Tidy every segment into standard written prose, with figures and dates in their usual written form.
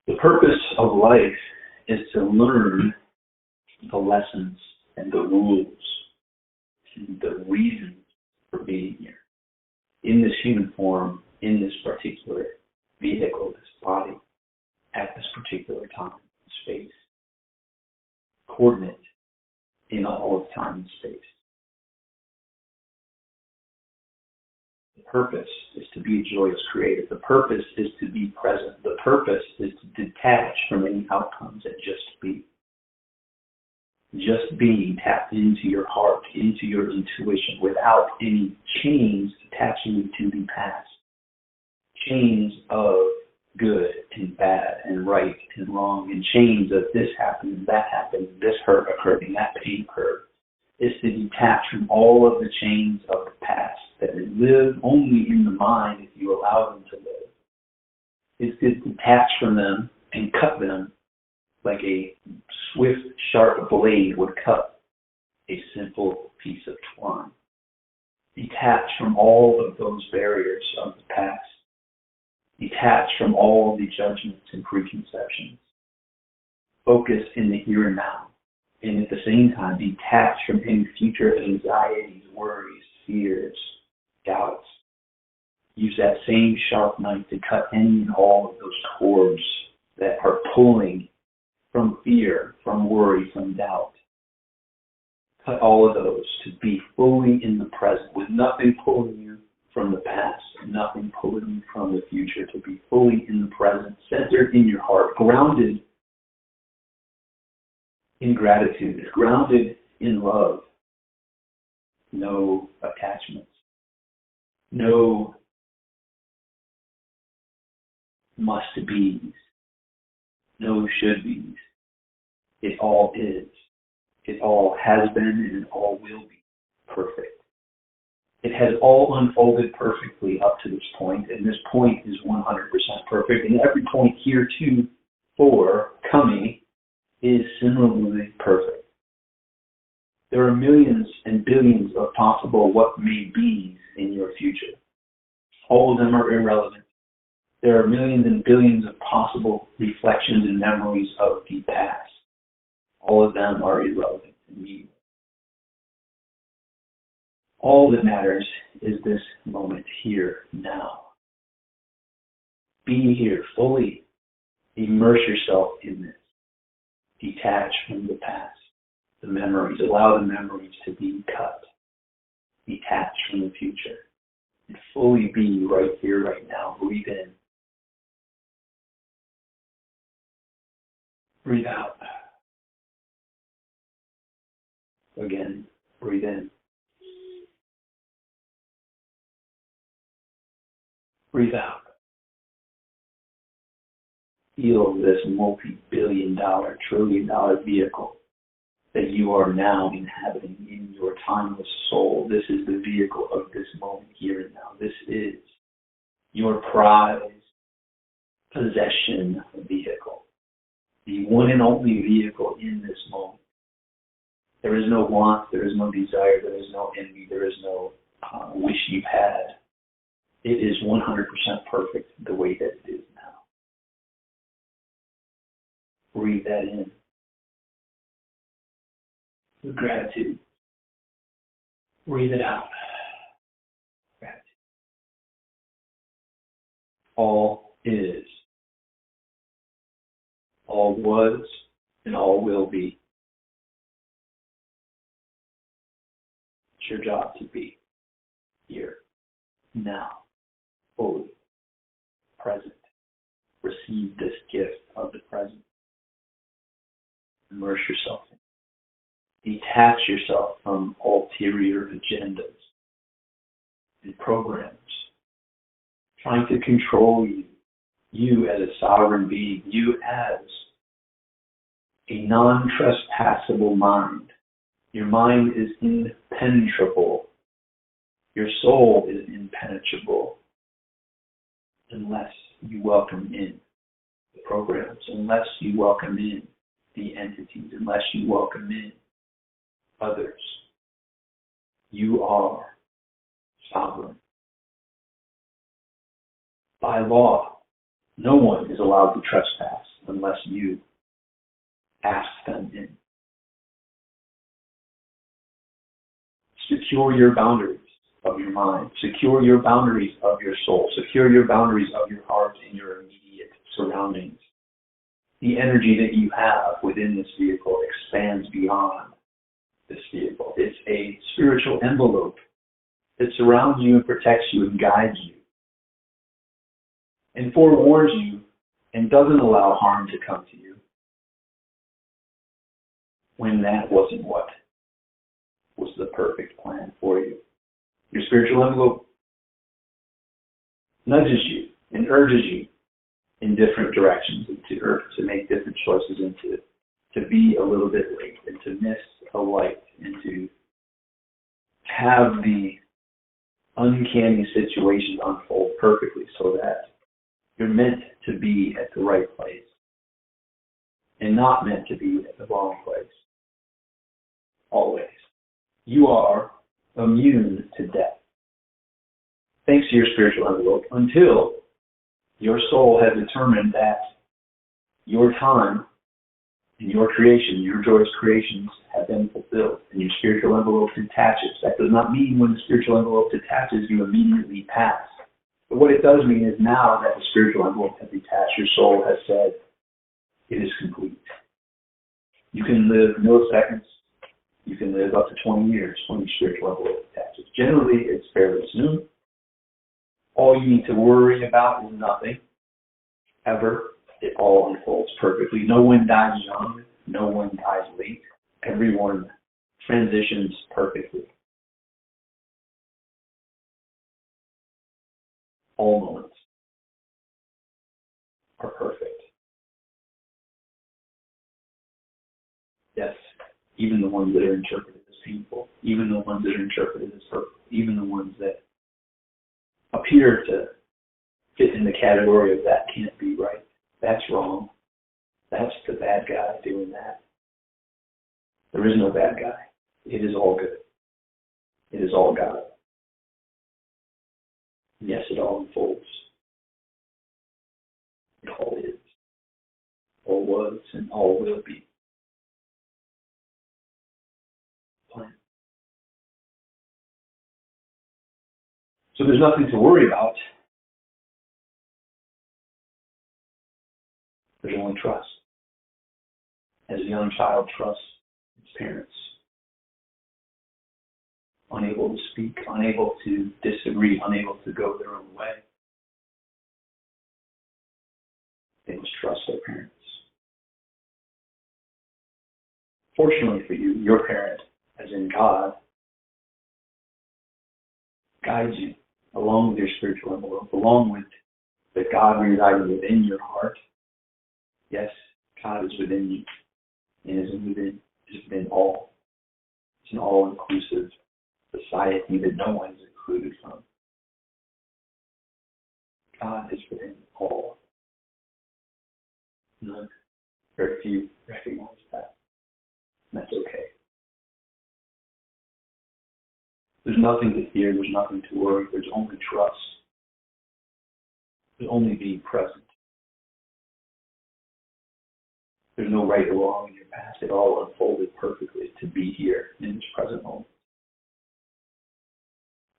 The purpose of life is to learn the lessons and the rules and the reasons for being here. In this human form, in this particular vehicle, this body, at this particular time and space. Coordinate in all of time and space. The purpose is to be a joyous creator. The purpose is to be present. The purpose is to detach from any outcomes and just be. Just being tapped into your heart, into your intuition, without any chains attaching you to the past. Chains of good and bad and right and wrong, and chains of this happened and that happened, this hurt occurred and that pain occurred. Is to detach from all of the chains of the past that live only in the mind if you allow them to live. Is to detach from them and cut them like a swift, sharp blade would cut a simple piece of twine. Detach from all of those barriers of the past. Detach from all the judgments and preconceptions. Focus in the here and now. And at the same time, detach from any future anxieties, worries, fears, doubts. Use that same sharp knife to cut any and all of those cords that are pulling from fear, from worry, from doubt. Cut all of those to be fully in the present, with nothing pulling you from the past, nothing pulling you from the future, to be fully in the present, centered in your heart, grounded in gratitude, grounded in love. No attachments, no must-be's, no should-be's. It all is. It all has been and it all will be perfect. It has all unfolded perfectly up to this point, and this point is 100% perfect, and every point here too for coming is similarly perfect. There are millions and billions of possible what may be's in your future. All of them are irrelevant. There are millions and billions of possible reflections and memories of the past. All of them are irrelevant and meaningless. All that matters is this moment here, now. Be here fully. Immerse yourself in this. Detach from the past, the memories. Allow the memories to be cut. Detach from the future. And fully be right here, right now. Breathe in. Breathe out. Again, breathe in. Breathe out. Feel this multi-billion-dollar, trillion-dollar vehicle that you are now inhabiting in your timeless soul. This is the vehicle of this moment here and now. This is your prized possession vehicle, the one and only vehicle in this moment. There is no want, there is no desire, there is no envy, there is no wish you've had. It is 100% perfect the way that it is now. Breathe that in with gratitude. Breathe it out. Gratitude. All is, all was, and all will be. It's your job to be here, now, fully present. Receive this gift of the present. Immerse yourself in it. Detach yourself from ulterior agendas and programs trying to control you. You as a sovereign being, you as a non-trespassable mind. Your mind is impenetrable. Your soul is impenetrable unless you welcome in the programs, unless you welcome in the entities, unless you welcome in others. You are sovereign. By law, no one is allowed to trespass unless you ask them in. Secure your boundaries of your mind. Secure your boundaries of your soul. Secure your boundaries of your heart and your immediate surroundings. The energy that you have within this vehicle expands beyond this vehicle. It's a spiritual envelope that surrounds you and protects you and guides you and forewarns you and doesn't allow harm to come to you when that wasn't what was the perfect plan for you. Your spiritual envelope nudges you and urges you in different directions and to make different choices and to be a little bit late and to miss a light and to have the uncanny situations unfold perfectly so that you're meant to be at the right place and not meant to be at the wrong place. Always. You are immune to death, thanks to your spiritual envelope, until your soul has determined that your time and your creation, your joyous creations, have been fulfilled, and your spiritual envelope detaches. That does not mean when the spiritual envelope detaches, you immediately pass. But what it does mean is now that the spiritual envelope has detached, your soul has said, it is complete. You can live milliseconds. You can live up to 20 years when your spiritual envelope detaches. Generally, it's fairly soon. All you need to worry about is nothing, ever. It all unfolds perfectly. No one dies young. No one dies late. Everyone transitions perfectly. All moments are perfect. Yes, even the ones that are interpreted as painful, even the ones that are interpreted as perfect, even the ones that appear to fit in the category of that can't be right. That's wrong. That's the bad guy doing that. There is no bad guy. It is all good. It is all God. And yes, it all unfolds. It all is. All was and all will be. Plan. So there's nothing to worry about. There's only trust. As a young child trusts its parents. Unable to speak, unable to disagree, unable to go their own way. They must trust their parents. Fortunately for you, your parent, as in God, guides you along with your spiritual envelope, along with the God residing within your heart. Yes, God is within you and is within all. It's an all-inclusive society that no one is excluded from. God is within all. None. Very few recognize that. And that's okay. There's nothing to fear. There's nothing to worry. There's only trust. There's only being present. There's no right or wrong in your past. It all unfolded perfectly to be here in this present moment.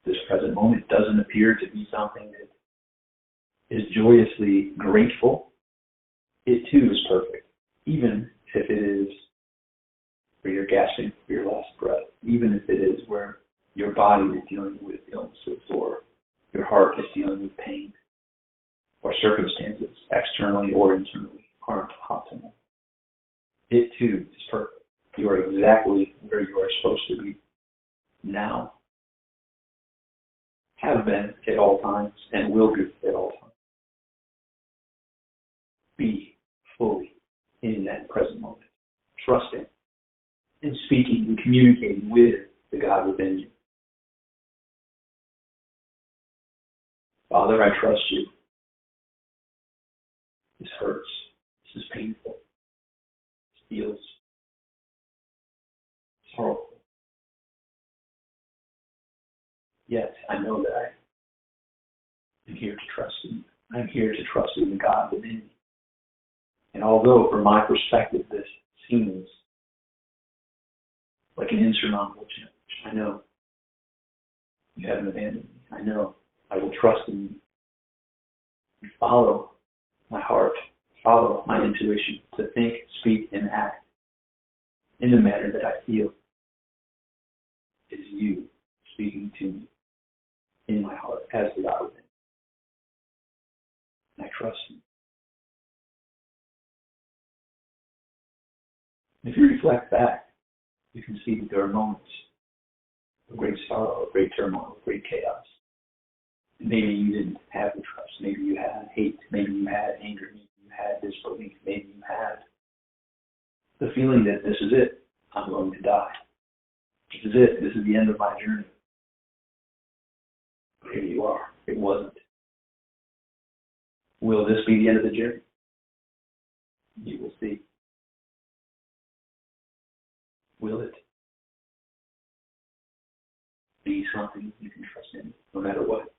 This present moment doesn't appear to be something that is joyously grateful. It too is perfect, even if it is where you're gasping for your last breath, even if it is where your body is dealing with illnesses or your heart is dealing with pain or circumstances, externally or internally, aren't optimal. It too is perfect. You are exactly where you are supposed to be now. Have been at all times and will be at all times. Be fully in that present moment, trusting and speaking and communicating with the God within you. Father, I trust you. This hurts. This is painful. This feels horrible. Yet I know that I am here to trust you. I'm here to trust in the God within me And although, from my perspective, this seems like an insurmountable challenge, I know you haven't abandoned me. I know I will trust in you and follow my heart, follow my intuition to think, speak, and act in the manner that I feel is you speaking to me in my heart as the God within. And I trust you. If you reflect back, you can see that there are moments of great sorrow, of great turmoil, of great chaos. And maybe you didn't have the trust. Maybe you had hate. Maybe you had anger. Maybe you had disbelief. Maybe you had the feeling that this is it. I'm going to die. This is it. This is the end of my journey. But here you are. It wasn't. Will this be the end of the journey? You will see. Will it be something you can trust in, no matter what?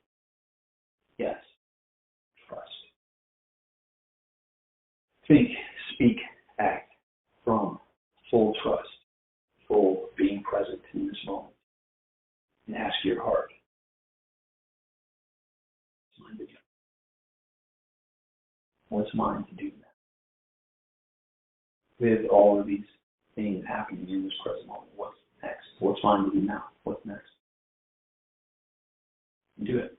Yes. Trust. Think, speak, act from full trust, full being present in this moment. And ask your heart, what's mine to do now? With all of these things happening in this present moment, what's next? What's mine to do now? What's next? Do it.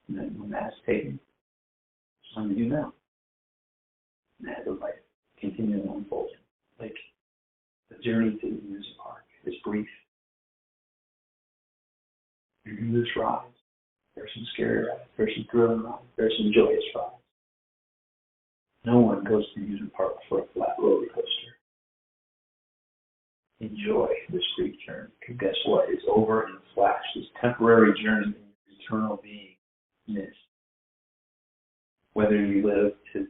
And then when that's taken, it's mine to do now. And have the life continue to unfold. Like the journey to the amusement park is brief. You do this ride. There's some scary rides. There's some thrilling rides. There's some joyous rides. No one goes to the amusement park for a flat roller coaster. Enjoy this brief journey. Because guess what? It's over in a flash. This temporary journey in your eternal being is. Whether you live to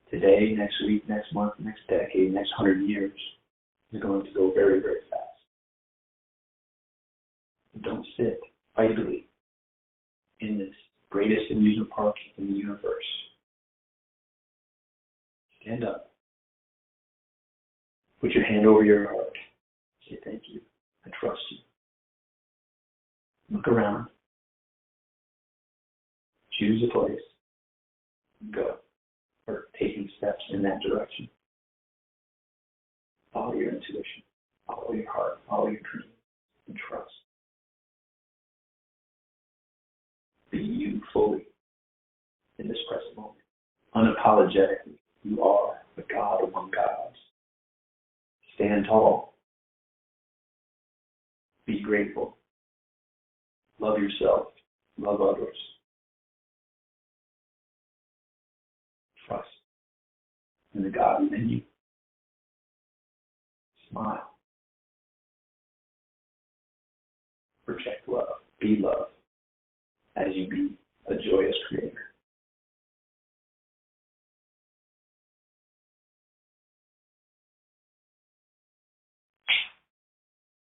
today, next week, next month, next decade, next 100 years, is going to go very, very fast. Don't sit idly in this greatest amusement park in the universe. Stand up. Put your hand over your heart. Say thank you. I trust you. Look around. Choose a place. Go. Or taking steps in that direction. Follow your intuition. Follow your heart. Follow your dreams. And trust. Be you fully in this present moment. Unapologetically, you are the God among gods. Stand tall. Be grateful. Love yourself. Love others. Trust in the God within you. Smile. Project love. Be love as you be a joyous